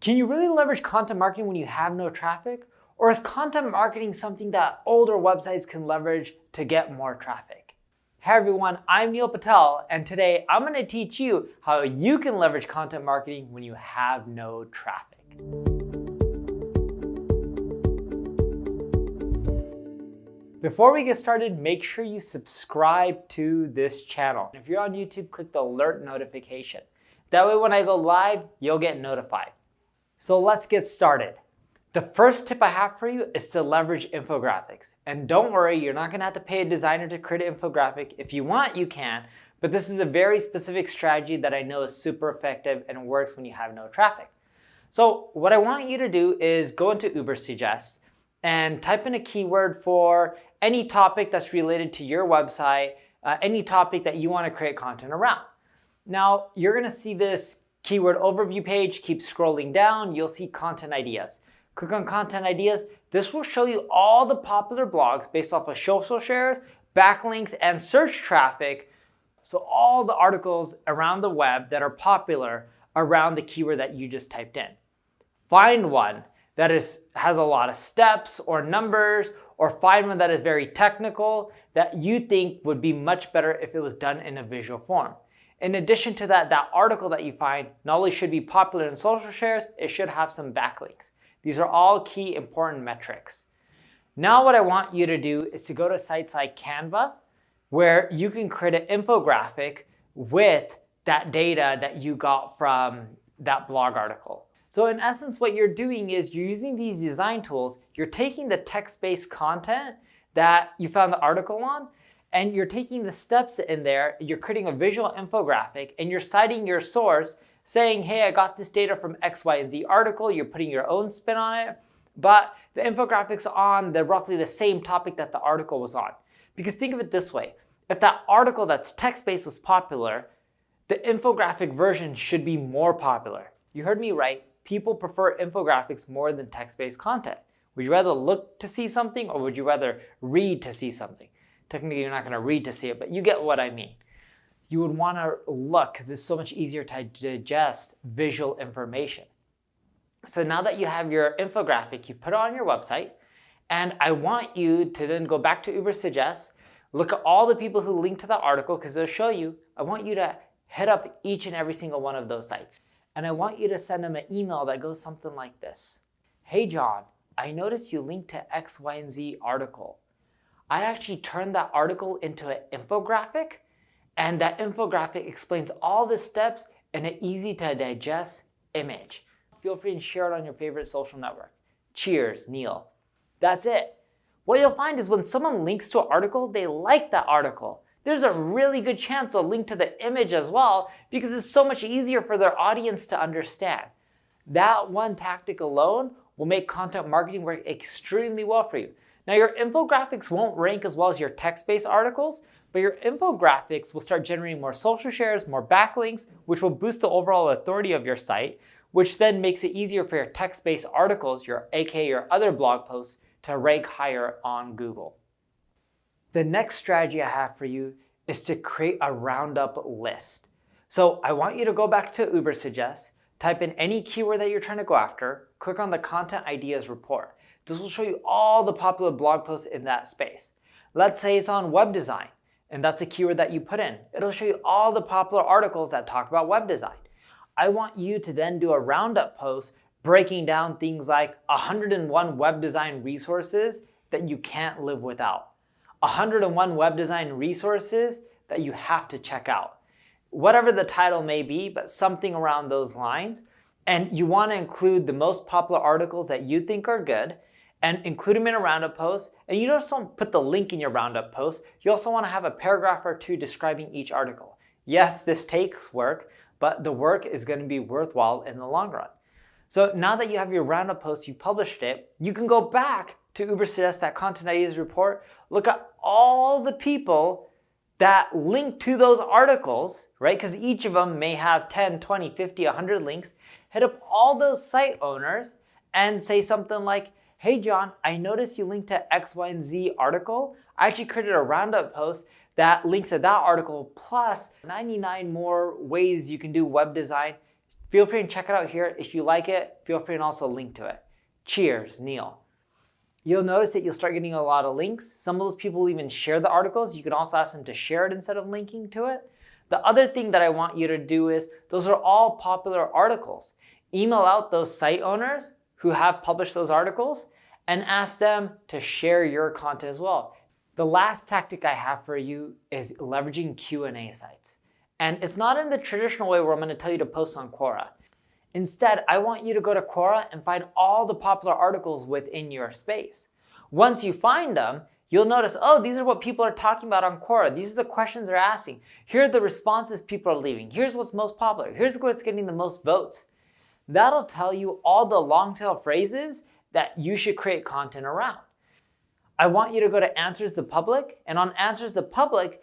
Can you really leverage content marketing when you have no traffic? Or is content marketing something that older websites can leverage to get more traffic? Hey everyone, I'm Neil Patel, and today I'm going to teach you how you can leverage content marketing when you have no traffic. Before we get started, make sure you subscribe to this channel. If you're on YouTube, click the alert notification. That way when I go live, you'll get notified. So let's get started. The first tip I have for you is to leverage infographics. And don't worry, you're not gonna have to pay a designer to create an infographic. If you want, you can, but this is a very specific strategy that I know is super effective and works when you have no traffic. So what I want you to do is go into Ubersuggest and type in a keyword for any topic that's related to your website, any topic that you wanna create content around. Now, you're gonna see this keyword overview page, keep scrolling down, you'll see content ideas. Click on content ideas. This will show you all the popular blogs based off of social shares, backlinks, and search traffic. So all the articles around the web that are popular around the keyword that you just typed in. Find one that has a lot of steps or numbers, or find one that is very technical that you think would be much better if it was done in a visual form. In addition to that, that article that you find not only should be popular in social shares, it should have some backlinks. These are all key important metrics. Now what I want you to do is to go to sites like Canva, where you can create an infographic with that data that you got from that blog article. So in essence, what you're doing is you're using these design tools, you're taking the text-based content that you found the article on, and you're taking the steps in there, you're creating a visual infographic, and you're citing your source saying, hey, I got this data from X, Y, and Z article, you're putting your own spin on it, but the infographic's on roughly the same topic that the article was on. Because think of it this way, if that article that's text-based was popular, the infographic version should be more popular. You heard me right, people prefer infographics more than text-based content. Would you rather look to see something, or would you rather read to see something? Technically, you're not gonna read to see it, but you get what I mean. You would wanna look because it's so much easier to digest visual information. So now that you have your infographic, you put it on your website, and I want you to then go back to Ubersuggest, look at all the people who linked to the article because they'll show you. I want you to hit up each and every single one of those sites. And I want you to send them an email that goes something like this. Hey John, I noticed you linked to X, Y, and Z article. I actually turned that article into an infographic, and that infographic explains all the steps in an easy to digest image. Feel free to share it on your favorite social network. Cheers, Neil. That's it. What you'll find is when someone links to an article, they like that article. There's a really good chance they'll link to the image as well because it's so much easier for their audience to understand. That one tactic alone will make content marketing work extremely well for you. Now your infographics won't rank as well as your text-based articles, but your infographics will start generating more social shares, more backlinks, which will boost the overall authority of your site, which then makes it easier for your text-based articles, aka your other blog posts, to rank higher on Google. The next strategy I have for you is to create a Roundup list. So I want you to go back to Ubersuggest, type in any keyword that you're trying to go after, click on the Content Ideas report. This will show you all the popular blog posts in that space. Let's say it's on web design, and that's a keyword that you put in. It'll show you all the popular articles that talk about web design. I want you to then do a roundup post breaking down things like 101 web design resources that you can't live without. 101 web design resources that you have to check out. Whatever the title may be, but something around those lines. And you want to include the most popular articles that you think are good and include them in a roundup post. And you don't just put the link in your roundup post. You also want to have a paragraph or two describing each article. Yes, this takes work, but the work is going to be worthwhile in the long run. So now that you have your roundup post, you published it, you can go back to Ubersuggest, that Content Ideas report, look at all the people that link to those articles, right? Because each of them may have 10, 20, 50, 100 links. Hit up all those site owners and say something like, hey John, I noticed you linked to X, Y, and Z article. I actually created a roundup post that links to that article plus 99 more ways you can do web design. Feel free and check it out here. If you like it, feel free and also link to it. Cheers, Neil. You'll notice that you'll start getting a lot of links. Some of those people will even share the articles. You can also ask them to share it instead of linking to it. The other thing that I want you to do is, those are all popular articles. Email out those site owners who have published those articles and ask them to share your content as well. The last tactic I have for you is leveraging Q&A sites. And it's not in the traditional way where I'm going to tell you to post on Quora. Instead, I want you to go to Quora and find all the popular articles within your space. Once you find them, you'll notice, oh, these are what people are talking about on Quora. These are the questions they're asking. Here are the responses people are leaving. Here's what's most popular. Here's what's getting the most votes. That'll tell you all the long tail phrases that you should create content around. I want you to go to Answers the Public, and on Answers the Public,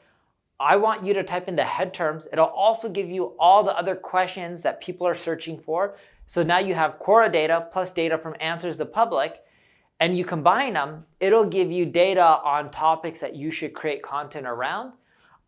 I want you to type in the head terms. It'll also give you all the other questions that people are searching for. So now you have Quora data plus data from Answers the Public, and you combine them, it'll give you data on topics that you should create content around.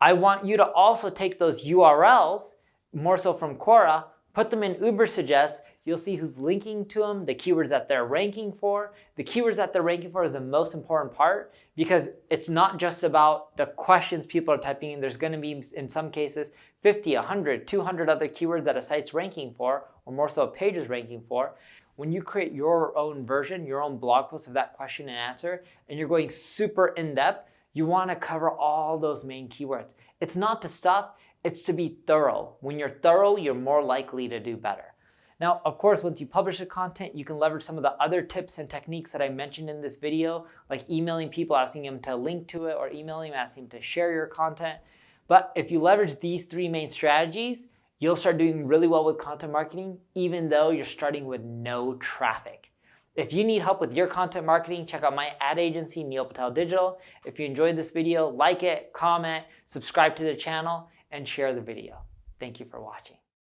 I want you to also take those URLs, more so from Quora, put them in Ubersuggest. You'll see who's linking to them, the keywords that they're ranking for. The keywords that they're ranking for is the most important part, because it's not just about the questions people are typing in. There's going to be, in some cases, 50, 100, 200 other keywords that a site's ranking for, or more so a page is ranking for. When you create your own version, your own blog post of that question and answer, and you're going super in-depth, you want to cover all those main keywords. It's not to stuff, it's to be thorough. When you're thorough, you're more likely to do better. Now, of course, once you publish the content, you can leverage some of the other tips and techniques that I mentioned in this video, like emailing people, asking them to link to it, or emailing them, asking them to share your content. But if you leverage these three main strategies, you'll start doing really well with content marketing, even though you're starting with no traffic. If you need help with your content marketing, check out my ad agency, Neil Patel Digital. If you enjoyed this video, like it, comment, subscribe to the channel, and share the video. Thank you for watching.